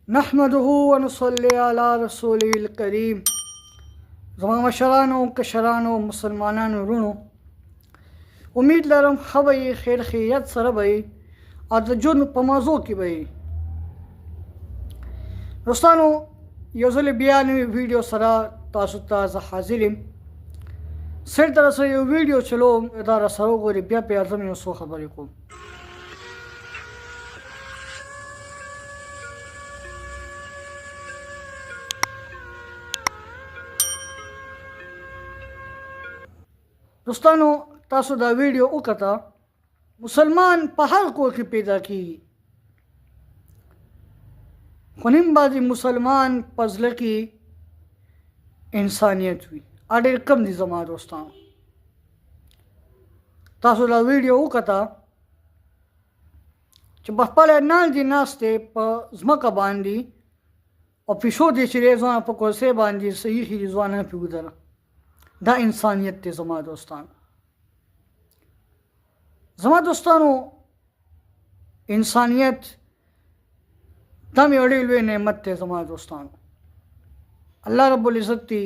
नहमदुहु व नुसल्ली अला रसूलिल करीम। ज़मा मशरानो कशरानो मुसलमानानो रुणो उम्मीद लरम खबई खैर खैरियत सर भई और द जुन په موضوع کې भई دوستانو یو ځل بیا نوې ویډیو سره تاسو ته زه حاضر یم. سر تر سره یو ویډیو چلوم دا را سره وګورئ بیا په اعظم یو څو خبرې کوم. دوستانو تاسو دا ویډیو وکړه. مسلمان په هر کور کې پیدا کیږي خو نیم بعضې مسلمان په زړه کې انسانیت وي. ډېر کم دي زما دوستانو. تاسو دا ویډیو وکړه چې په خپله نال دي ناست دی په ځمکه باندې او پیشو دی چې دی ځوانه په کرسۍ باندې صحیح خي ځوانه پې ودره. دا انسانیت دی زما دوستانو. زما دوستانو انسانیت دا مې ډېر لوی نعمت دی زما دوستانو. الله رب العزت دی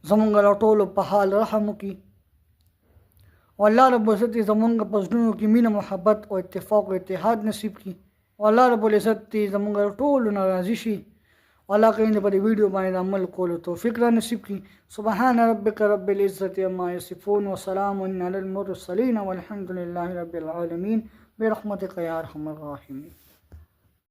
زمونږ له ټولو په حال رحم وکړي او الله رب العزت دی زمونږ په زړونو کې مینه محبت او اتفاق او اتحاد نصیب کړي او الله رب العزت دی زمونږ له ټولو نه راضي شي. الله کوي په دې ویډیو باندې عمل کولو توفیق را نصیب کړي. سبحان ربک رب العزة عما یصفون وسلام علی المرسلین والحمد لله رب العالمین برحمتک یا ارحم الراحمین.